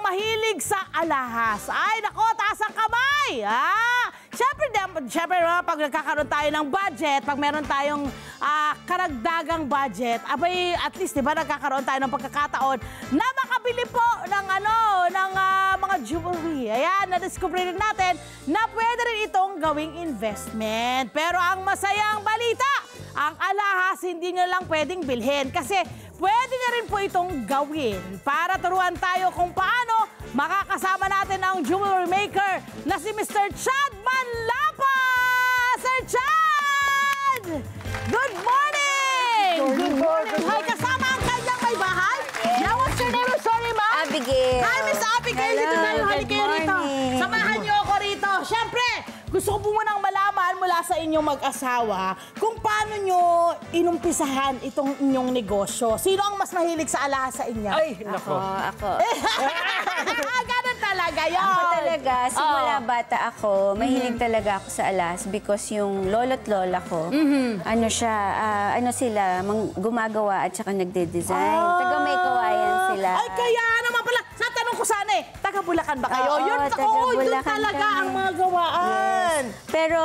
mahilig sa alahas. Ay, nako, taas ang kamay! Siyempre, pag nagkakaroon tayo ng budget, pag meron tayong karagdagang budget, abay, at least, di ba, nagkakaroon tayo ng pagkakataon na makabili po ng, mga jewelry. Ayan, na-discover rin natin na pwede rin itong gawing investment. Pero ang masayang balita, ang alahas hindi nyo lang pwedeng bilhin kasi pwede nyo rin po itong gawin. Para turuan tayo kung paano, makakasama natin ang jewelry maker na si Mr. Chad Manlapa! Sir Chad! Good morning! Good morning! Hi, kasama ang kanyang may bahay? Yeah, what's your name? Sorry, ma'am. Abigail. Hi, Miss Abigail. Hello, Dito tayo. Halik kayo rito. morning. Samahan niyo ako rito. Siyempre, gusto ko po munang malaman mula sa inyong mag-asawa kung paano nyo inumpisahan itong inyong negosyo. Sino ang mas mahilig sa alahas sa inyo? Ay, nako. Ako. Ganun talaga yun. Ako talaga, simula bata ako, mahilig talaga ako sa alahas because yung lolo't lola ko, gumagawa at saka nagde-design. Taga may kawayan sila. Ay, kaya naman pala. Sa tanong ko sana taga Bulacan ba kayo? Oo, Yun, taga doon Bulacan talaga kami. ang mga gawaan. Pero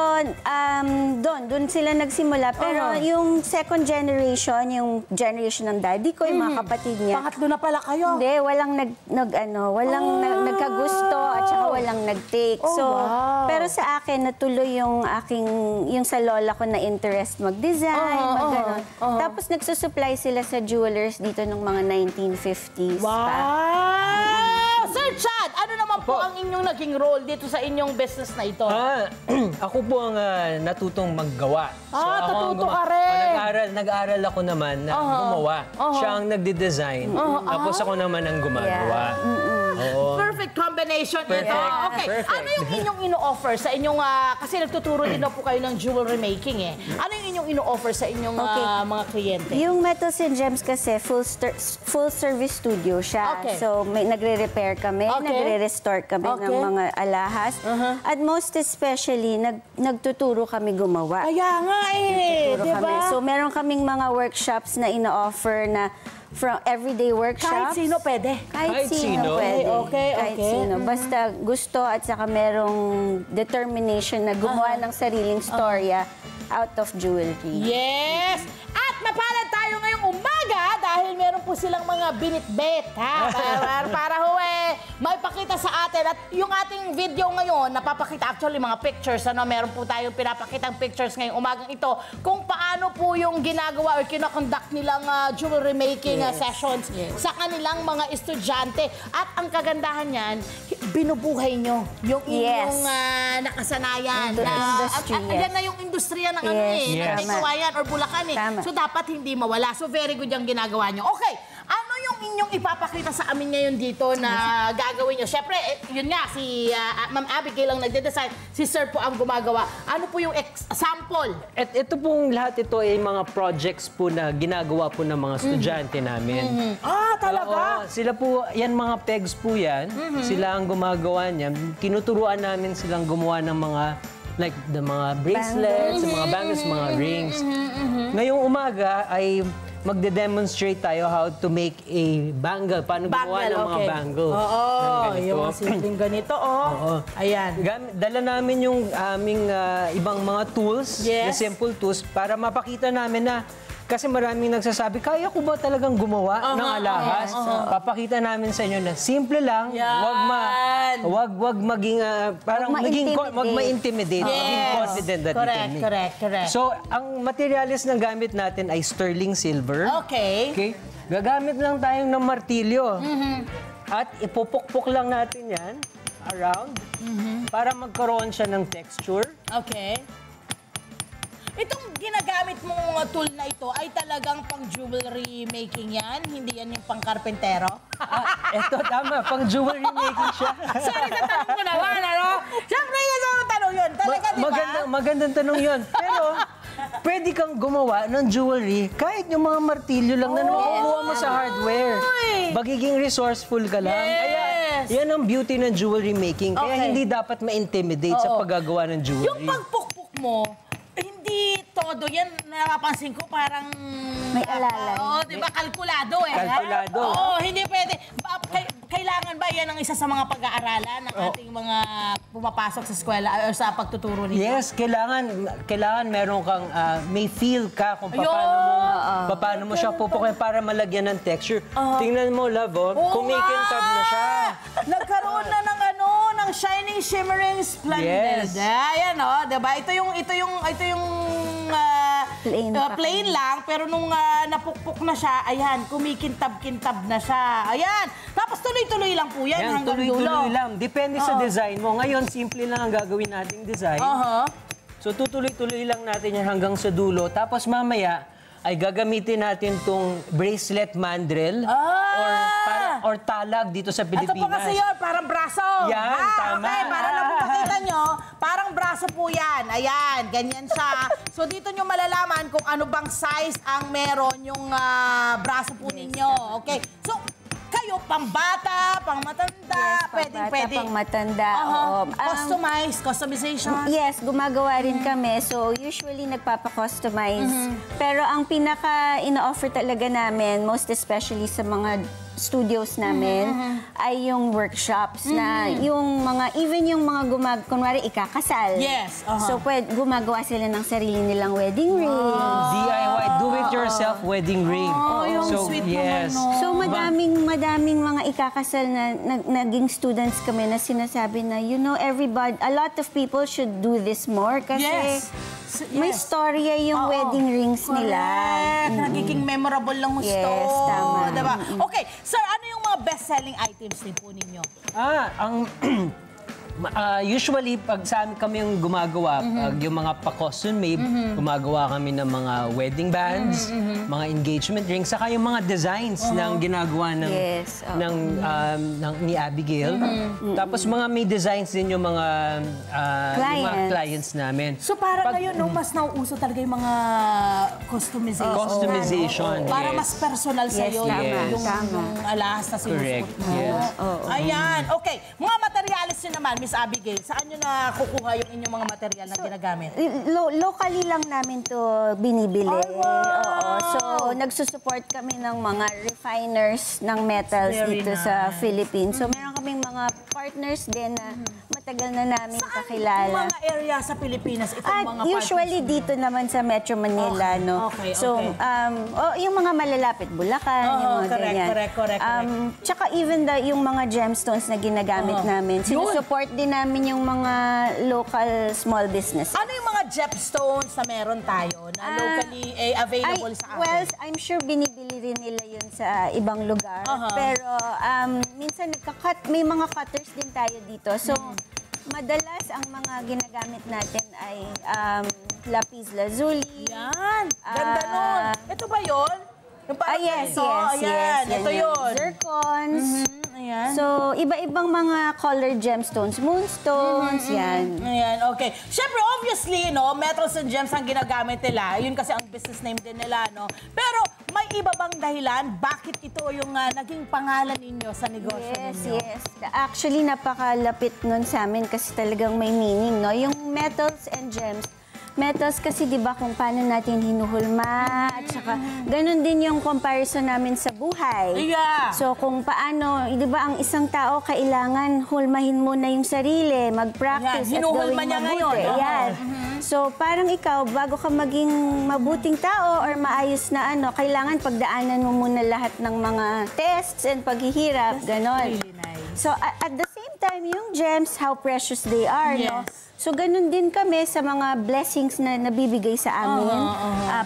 doon sila nagsimula. Pero yung second generation, yung generation ng daddy ko, yung mga kapatid niya. Pangatlo na pala kayo. Hindi, walang nagkagusto at saka walang nag-take. So, wow. pero sa akin natuloy yung sa lola ko na interest mag-design, mag-ganon. Tapos nagsusupply sila sa jewelers dito ng mga 1950s pa. Wow! Sir Chad, ano naman po ang inyong naging role dito sa inyong business na ito? Ako po ang natutong maggawa. Natuto ka rin. Nag-aaral ako naman na gumawa. Siya ang nagde-design. Tapos ako naman ang gumagawa. Oo. Perfect combination ito. Perfect. Okay, Perfect. ano yung inyong ino-offer sa inyong, kasi nagtuturo din po kayo ng jewelry making eh. Ano yung inyong ino-offer sa inyong mga kliyente? Yung Metals and Gems kasi full service studio siya. Okay. So may nagre-repair kami, nagre-restore kami ng mga alahas. At most especially, nagtuturo kami gumawa. Kaya nga eh, Nagtuturo di kami. ba? So meron kaming mga workshops na ino-offer na from everyday workshops. Kahit sino pwede. Kahit sino pwede. Kahit sino. Basta gusto at saka merong determination na gumawa ng sariling storya out of jewelry. Yes! At mapalad tayo ngayong umaga dahil meron po silang mga binitbit, ha? Para may pakita sa atin. At yung ating video ngayon, napapakita actually mga pictures. Meron po tayong pinapakitang pictures ngayong umagang ito kung paano po yung ginagawa or kinakonduct nilang jewelry making sessions sa kanilang mga estudyante. At ang kagandahan niyan, binubuhay nyo yung inyong nakasanayan. Yan na yung industriya ng Kawayan or Bulacan eh. Tama. So dapat hindi mawala. So very good yung ginagawa nyo. Okay, ano yung inyong ipapakita sa amin ngayon dito na gagawin nyo? Siyempre, yun nga, si Ma'am Abigail ang nagde-design, si Sir po ang gumagawa. Ano po yung sample? Ito pong lahat ito ay mga projects po na ginagawa po ng mga estudyante namin. Talaga? Oo, sila po, yan mga pegs po yan. Sila ang gumagawa niyan. Tinuturuan namin silang gumawa ng mga like the mga bracelets, mga bangles, mga rings. Ngayong umaga ay magde-demonstrate tayo how to make a bangle. Paano gumawa ng mga bangle. Yung mga simpleng ganito, Ayan. Dala namin yung aming ibang mga tools, the simple tools, para mapakita namin na kasi maraming nagsasabi, kaya ko ba talagang gumawa ng alahas? Papakita namin sa inyo na simple lang, wag maging parang wag ma-intimidate, maging confident that Correct. So, ang materials na gamit natin ay sterling silver. Okay. Gagamit lang tayong ng martilyo. At ipupukpok lang natin yan around para magkaroon siya ng texture. Okay. Itong ginagamit mong tool na ito ay talagang pang jewelry making yan? Hindi yan yung pang karpentero? Ito, tama. Pang jewelry making siya. Sorry, natanong ko naman, Siyempre, yung tanong yun. Talaga, di ba? Magandang tanong yun. Pero, pwede kang gumawa ng jewelry kahit yung mga martilyo lang na nakukuha mo sa hardware. Magiging resourceful ka lang. Kaya, yan ang beauty ng jewelry making. Kaya hindi dapat ma-intimidate sa paggagawa ng jewelry. Yung pagpukpok mo, hindi todo yan, napapansin ko parang may alalay. Di ba? Kalkulado eh. Kalkulado. Hindi pwede. Kailangan ba yan ang isa sa mga pag-aaralan ng ating mga pumapasok sa eskwela o sa pagtuturo nito. Yes, kailangan meron kang, may feel ka kung paano mo siya pupukin para malagyan ng texture. Tingnan mo, love, kumikintab na siya. Nagkaroon na ng shining, shimmering, splendid. Yes. Ayan, diba? Ito yung plain lang, pero nung napukpok na siya, ayan, kumikintab-kintab na siya. Ayan. Tapos tuloy-tuloy lang po yan hanggang dulo. Tuloy-tuloy lang. Depende sa design mo. Ngayon, simple lang ang gagawin nating design. So, tutuloy-tuloy lang natin yan hanggang sa dulo. Tapos mamaya, ay gagamitin natin tong bracelet mandrel or talag dito sa Pilipinas. Ito po kasi yun, parang braso. Yan, tama. Okay, para lang po makita nyo, parang braso po yan. Ayan, ganyan siya. So dito nyo malalaman kung ano bang size ang meron yung braso po ninyo. Okay, so kayo, pambata, pangmatanda, pwede. Pangmatanda. Customization. Yes, gumagawa rin kami. So, usually nagpapa-customize. Pero ang pinaka ina-offer talaga namin, most especially sa mga studios namin, ay yung workshops na yung mga, even yung mga kunwari ikakasal. Yes. So, gumagawa sila ng sarili nilang wedding rings. DIY, do-it-yourself wedding ring. Yung So, sweet yes. naman, no? So, madaming mga ikakasal na naging students kami na sinasabi na, you know, a lot of people should do this more kasi may storya yung wedding rings nila. Nagiging memorable lang gusto. Yes, tama. Diba? Okay, sir, ano yung mga best-selling items din po ninyo? Usually, pag sa amin kami yung gumagawa, yung mga pa-costume made, gumagawa kami ng mga wedding bands, mga engagement rings, saka yung mga designs ng ginagawa ni Abigail. Tapos may designs din yung mga clients namin. So parang ngayon, mas nauuso talaga yung mga customization. Customization, Para yes. mas personal sa'yo yung alahas na sinusuot Correct, mo. yes. Ayan. Okay. Mga materialis nyo naman, Miss Abigail, saan nyo nakukuha yung inyong mga material na ginagamit? Locally lang namin to binibili. Oo. So, nagsusupport kami ng mga refiners ng metals dito sa Philippines. So, meron kaming mga partners din na matagal na namin kakilala. Mga area sa Pilipinas itong mga Usually dito naman sa Metro Manila, no? Okay. So, yung mga malalapit, Bulacan, yung mga ganyan. Correct. Tsaka even yung mga gemstones na ginagamit namin, sinusupport din namin yung mga local small business. Ano yung mga gemstones na meron tayo na locally available sa atin? Well, I'm sure binibili rin nila yun sa ibang lugar. Pero minsan may mga cutters din tayo dito. So, madalas ang mga ginagamit natin ay lapis lazuli. Yan! Ganda nun! Ito ba yun? Yes. Ito yun. Zircons. Ayan. So, iba-ibang mga colored gemstones, moonstones, yan. Ayan, okay. Siyempre, obviously, metals and gems ang ginagamit nila. Yun kasi ang business name din nila, no? Pero, may iba bang dahilan bakit ito yung naging pangalan ninyo sa negosyo ninyo? Yes. Actually, napakalapit nun sa amin kasi talagang may meaning, no? Yung metals and gems, metals kasi 'di ba kung paano natin hinuhulma at saka ganun din yung comparison namin sa buhay. Yeah. So kung paano, 'di ba ang isang tao kailangan hulmahin muna yung sarili, mag-practice at gawing mabuti. Yan. So parang ikaw bago ka maging mabuting tao or maayos na kailangan pagdaanan mo muna lahat ng mga tests and paghihirap, ganon. Really nice. So at the same time yung gems, how precious they are, no? Yes. So, ganun din kami sa mga blessings na nabibigay sa amin.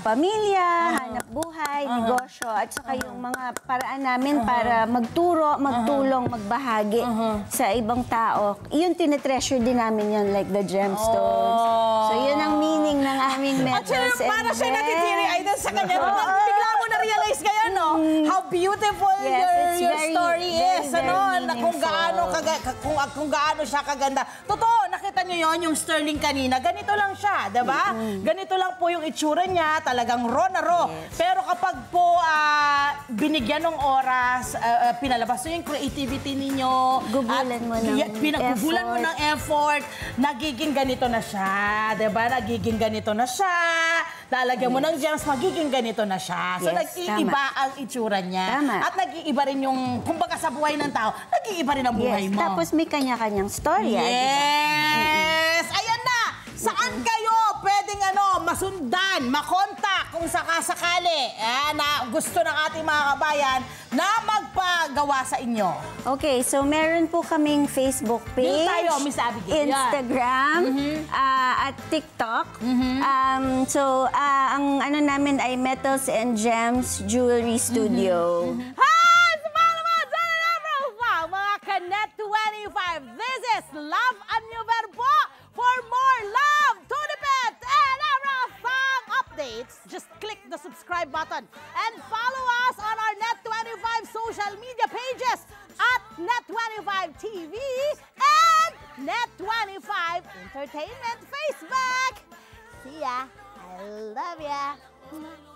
Pamilya, hanap buhay, negosyo, at saka yung mga paraan namin para magturo, magtulong, magbahagi sa ibang tao. Yun, tinetreasure din namin yun, like the gemstones. So, yun ang meaning ng aming metals and para siya natitiri-eyed sa kanya. Bigla mo na-realize ngayon, no? How beautiful your story is. Kung gaano siya kaganda. Totoo, nakita niyo yun, yung sterling kanina, ganito lang siya, diba? Ganito lang po yung itsura niya, talagang raw na raw. Pero kapag po binigyan ng oras, pinalabas nyo yung creativity ninyo, gugulan mo ng effort, nagiging ganito na siya, diba? Nagiging ganito na siya. lalagyan mo ng gems, magiging ganito na siya. So, Yes, nag-iiba ang itsura niya. Tama. At nag-iiba rin yung, kumbaga sa buhay ng tao, nag-iiba rin ang buhay mo. Tapos may kanya-kanyang storya. Yes! Ayan na! Saan kayo pwedeng masundan, makontak kung sakasakali na gusto ng ating mga kabayan na magpagawa sa inyo? Okay, so meron po kaming Facebook page, Yun tayo, Miss Abigail. Instagram, at TikTok. Ang namin ay Metals and Gems Jewelry Studio. Hi! Sa mga naman, mga Kanet 25. This is Love and New Verbo. For more love, Tunipet, and Arafang updates, just click the subscribe button and follow us on our Net25 social media pages at Net25 TV and Net25 Entertainment Facebook. See ya. I love ya.